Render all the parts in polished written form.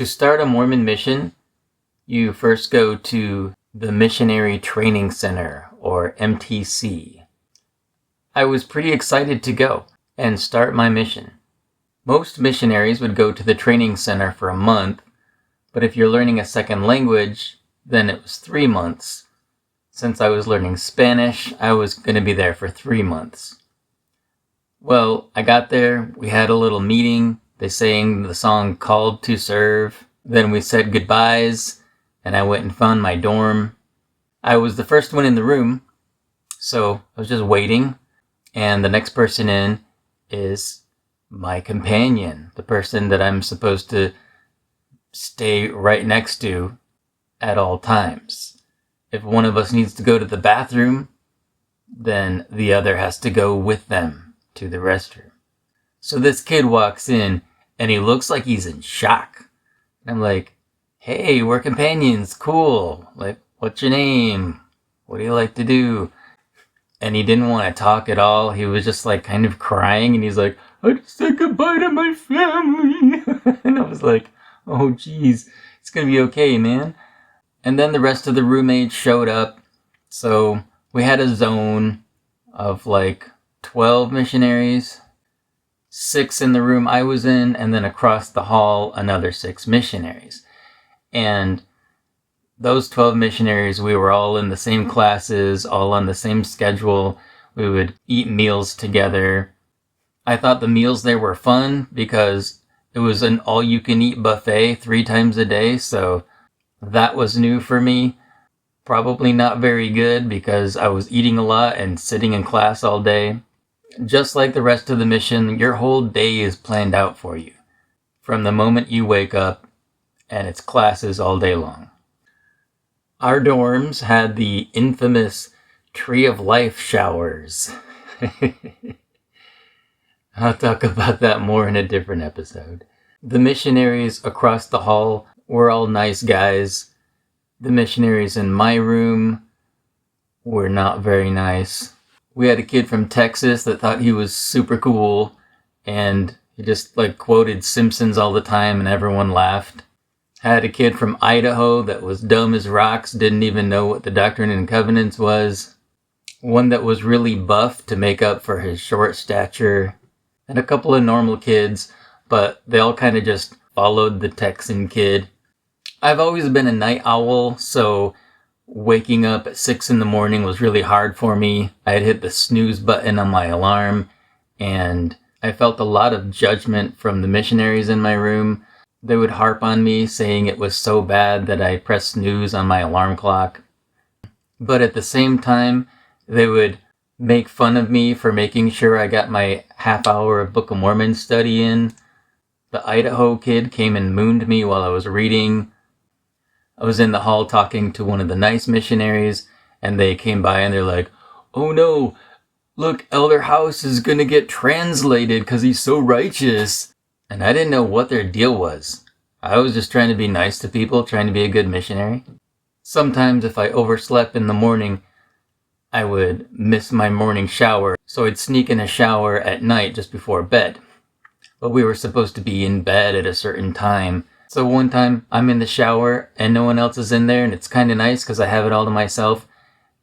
To start a Mormon mission, you first go to the Missionary Training Center, or MTC. I was pretty excited to go and start my mission. Most missionaries would go to the training center for a month, but if you're learning a second language, then it was 3 months. Since I was learning Spanish, I was going to be there for 3 months. Well, I got there, we had a little meeting, they sang the song Called to Serve, then we said goodbyes, and I went and found my dorm. I was the first one in the room, so I was just waiting, and the next person in is my companion, the person that I'm supposed to stay right next to at all times. If one of us needs to go to the bathroom, then the other has to go with them to the restroom. So this kid walks in and he looks like he's in shock. I'm like, hey, we're companions, cool. Like, what's your name? What do you like to do? And he didn't want to talk at all. He was just like kind of crying and he's like, I just said goodbye to my family. And I was like, oh geez, it's gonna be okay, man. And then the rest of the roommates showed up. So we had a zone of like 12 missionaries, 6 in the room I was in, and then across the hall, another 6 missionaries. And those 12 missionaries, we were all in the same classes, all on the same schedule. We would eat meals together. I thought the meals there were fun because it was an all-you-can-eat buffet 3 times a day, so that was new for me. Probably not very good because I was eating a lot and sitting in class all day. Just like the rest of the mission, your whole day is planned out for you. From the moment you wake up, and it's classes all day long. Our dorms had the infamous Tree of Life showers. I'll talk about that more in a different episode. The missionaries across the hall were all nice guys. The missionaries in my room were not very nice. We had a kid from Texas that thought he was super cool, and he just like quoted Simpsons all the time and everyone laughed. Had a kid from Idaho that was dumb as rocks, didn't even know what the Doctrine and Covenants was. One that was really buff to make up for his short stature. And a couple of normal kids, but they all kind of just followed the Texan kid. I've always been a night owl, so waking up at 6 in the morning was really hard for me. I had hit the snooze button on my alarm, and I felt a lot of judgment from the missionaries in my room. They would harp on me, saying it was so bad that I pressed snooze on my alarm clock. But at the same time, they would make fun of me for making sure I got my half-hour of Book of Mormon study in. The Idaho kid came and mooned me while I was reading. I was in the hall talking to one of the nice missionaries, and they came by and they're like, oh no, look, Elder House is gonna get translated because he's so righteous. And I didn't know what their deal was. I was just trying to be nice to people, trying to be a good missionary. Sometimes if I overslept in the morning, I would miss my morning shower, so I'd sneak in a shower at night just before bed. But we were supposed to be in bed at a certain time. So one time I'm in the shower and no one else is in there, and it's kind of nice because I have it all to myself.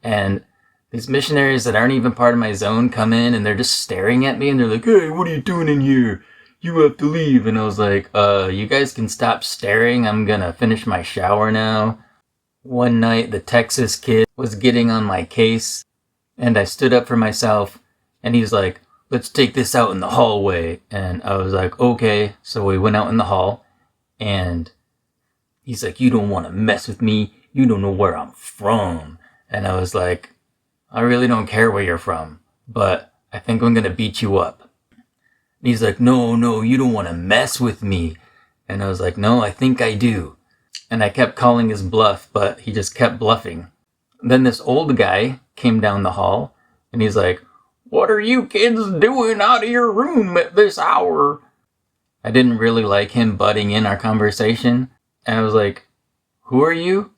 And these missionaries that aren't even part of my zone come in and they're just staring at me and they're like, hey, what are you doing in here? You have to leave. And I was like, you guys can stop staring. I'm gonna finish my shower now. One night the Texas kid was getting on my case and I stood up for myself and he's like, let's take this out in the hallway. And I was like, okay. So we went out in the hall. And he's like, you don't want to mess with me. You don't know where I'm from. And I was like, I really don't care where you're from, but I think I'm going to beat you up. And he's like, no, you don't want to mess with me. And I was like, no, I think I do. And I kept calling his bluff, but he just kept bluffing. Then this old guy came down the hall and he's like, what are you kids doing out of your room at this hour? I didn't really like him butting in our conversation. And I was like, who are you?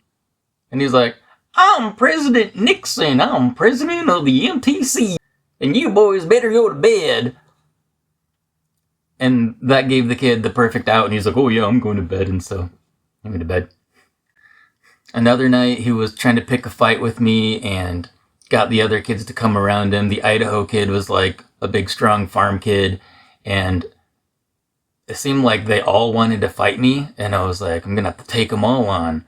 And he's like, I'm President Nixon. I'm president of the MTC. And you boys better go to bed. And that gave the kid the perfect out, and he's like, oh yeah, I'm going to bed, and so I went to bed. Another night, he was trying to pick a fight with me and got the other kids to come around him. The Idaho kid was like a big, strong farm kid, and it seemed like they all wanted to fight me, and I was like, I'm going to have to take them all on.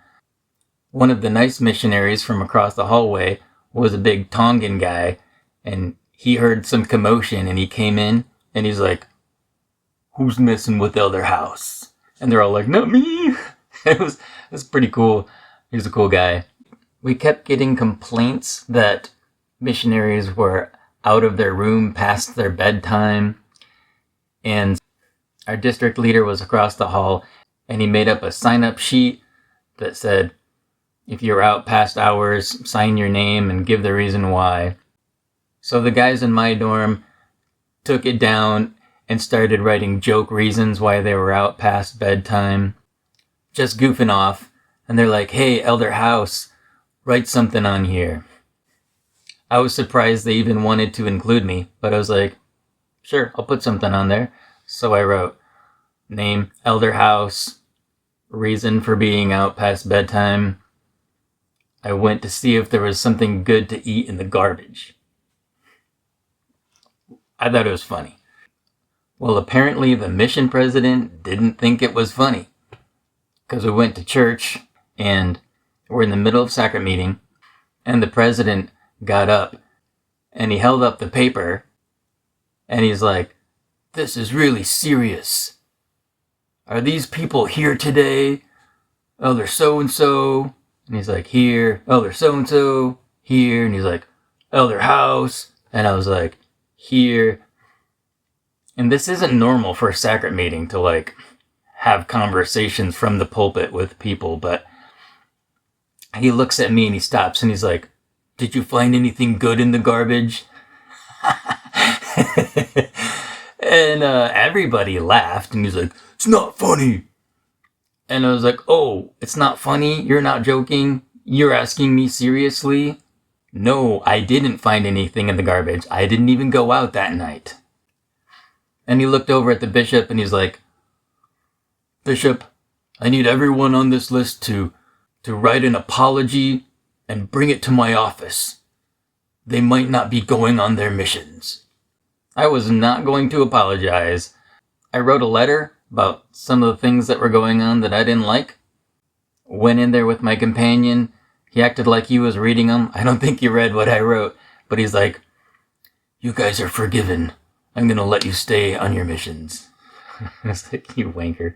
One of the nice missionaries from across the hallway was a big Tongan guy, and he heard some commotion, and he came in, and he's like, who's messing with Elder House? And they're all like, not me. It was pretty cool. He was a cool guy. We kept getting complaints that missionaries were out of their room past their bedtime, and our district leader was across the hall, and he made up a sign-up sheet that said, if you're out past hours, sign your name and give the reason why. So the guys in my dorm took it down and started writing joke reasons why they were out past bedtime, just goofing off. And they're like, hey, Elder House, write something on here. I was surprised they even wanted to include me, but I was like, sure, I'll put something on there. So I wrote, name, Elder House, reason for being out past bedtime. I went to see if there was something good to eat in the garbage. I thought it was funny. Well, apparently the mission president didn't think it was funny, because we went to church and we're in the middle of sacrament meeting, and the president got up and he held up the paper and he's like, this is really serious. Are these people here today? Elder so-and-so. And he's like, here. Elder so-and-so. Here. And he's like, Elder House. And I was like, here. And this isn't normal for a sacrament meeting to like have conversations from the pulpit with people, but he looks at me and he stops and he's like, did you find anything good in the garbage? And everybody laughed and he's like, it's not funny. And I was like, oh, it's not funny? You're not joking? You're asking me seriously? No, I didn't find anything in the garbage. I didn't even go out that night. And he looked over at the bishop and he's like, Bishop, I need everyone on this list to write an apology and bring it to my office. They might not be going on their missions. I was not going to apologize. I wrote a letter about some of the things that were going on that I didn't like. Went in there with my companion. He acted like he was reading them. I don't think he read what I wrote, but he's like, you guys are forgiven. I'm going to let you stay on your missions. I was like, you wanker.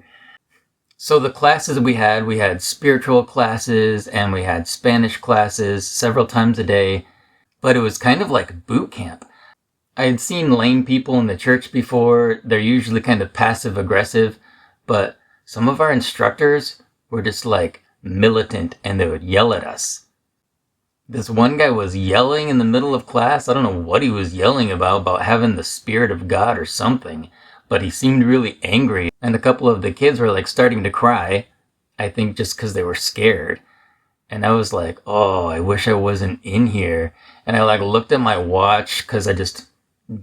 So the classes we had spiritual classes and we had Spanish classes several times a day, but it was kind of like boot camp. I had seen lame people in the church before. They're usually kind of passive aggressive, but some of our instructors were just like militant and they would yell at us. This one guy was yelling in the middle of class. I don't know what he was yelling about having the Spirit of God or something, but he seemed really angry. And a couple of the kids were like starting to cry, I think just because they were scared. And I was like, oh, I wish I wasn't in here. And I like looked at my watch because I just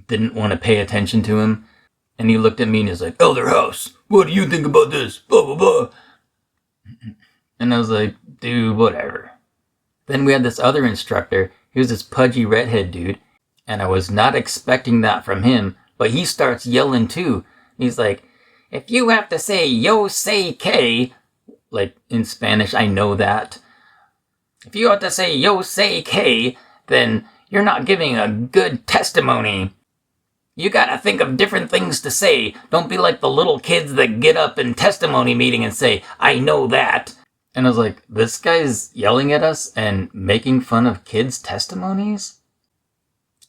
didn't want to pay attention to him. And he looked at me and he's like, Elder House, what do you think about this? Blah, blah, blah. And I was like, dude, whatever. Then we had this other instructor. He was this pudgy redhead dude. And I was not expecting that from him. But he starts yelling too. He's like, if you have to say yo say que, like in Spanish, I know that. If you have to say yo say que, then you're not giving a good testimony. You gotta think of different things to say. Don't be like the little kids that get up in testimony meeting and say, I know that. And I was like, this guy's yelling at us and making fun of kids' testimonies?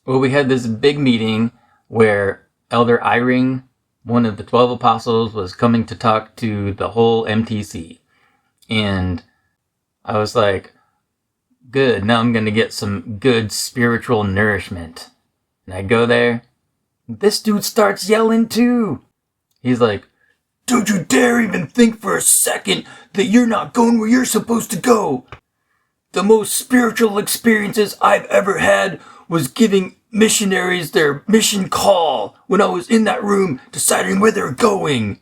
Well, we had this big meeting where Elder Eyring, one of the 12 apostles, was coming to talk to the whole MTC. And I was like, good, now I'm going to get some good spiritual nourishment. And I go there. This dude starts yelling too. He's like, don't you dare even think for a second that you're not going where you're supposed to go. The most spiritual experiences I've ever had was giving missionaries their mission call when I was in that room deciding where they're going.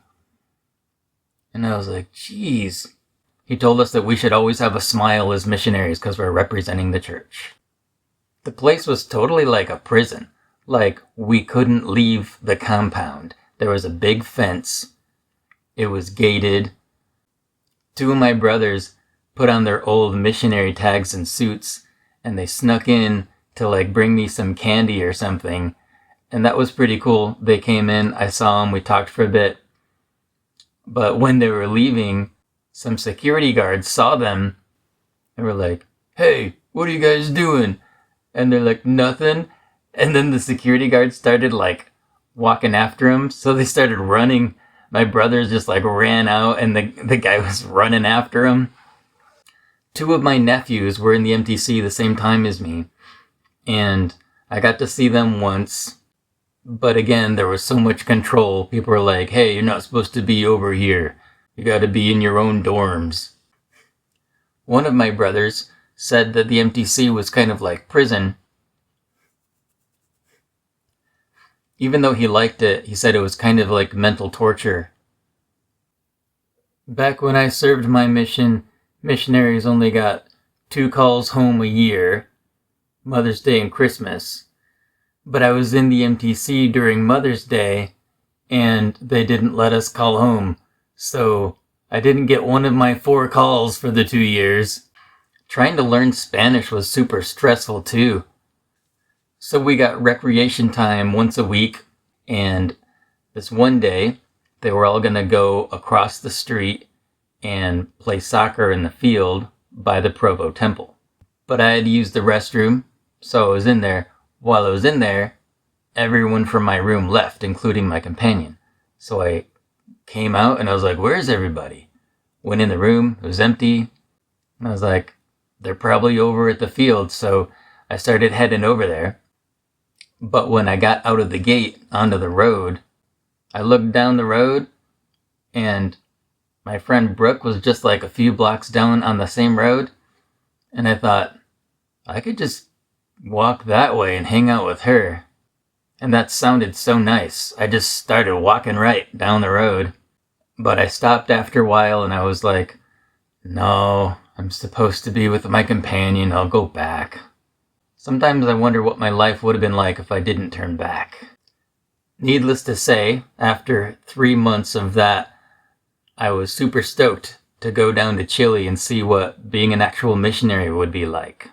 And I was like, geez. He told us that we should always have a smile as missionaries because we're representing the church. The place was totally like a prison. Like, we couldn't leave the compound. There was a big fence. It was gated. 2 of my brothers put on their old missionary tags and suits, and they snuck in to like bring me some candy or something. And that was pretty cool. They came in, I saw them, we talked for a bit. But when they were leaving, some security guards saw them and were like, "Hey, what are you guys doing?" And they're like, "Nothing." And then the security guards started like walking after him. So they started running. My brothers just like ran out and the guy was running after him. 2 of my nephews were in the MTC the same time as me. And I got to see them once. But again, there was so much control. People were like, "Hey, you're not supposed to be over here. You got to be in your own dorms." One of my brothers said that the MTC was kind of like prison. Even though he liked it, he said it was kind of like mental torture. Back when I served my mission, missionaries only got 2 calls home a year, Mother's Day and Christmas. But I was in the MTC during Mother's Day, and they didn't let us call home. So I didn't get one of my 4 calls for the 2 years. Trying to learn Spanish was super stressful too. So we got recreation time once a week, and this one day, they were all going to go across the street and play soccer in the field by the Provo Temple. But I had to use the restroom, so I was in there. While I was in there, everyone from my room left, including my companion. So I came out and I was like, "Where's everybody?" Went in the room, it was empty. And I was like, "They're probably over at the field." So I started heading over there. But when I got out of the gate onto the road, I looked down the road and my friend Brooke was just like a few blocks down on the same road. And I thought, I could just walk that way and hang out with her. And that sounded so nice. I just started walking right down the road. But I stopped after a while and I was like, no, I'm supposed to be with my companion. I'll go back. Sometimes I wonder what my life would have been like if I didn't turn back. Needless to say, after 3 months of that, I was super stoked to go down to Chile and see what being an actual missionary would be like.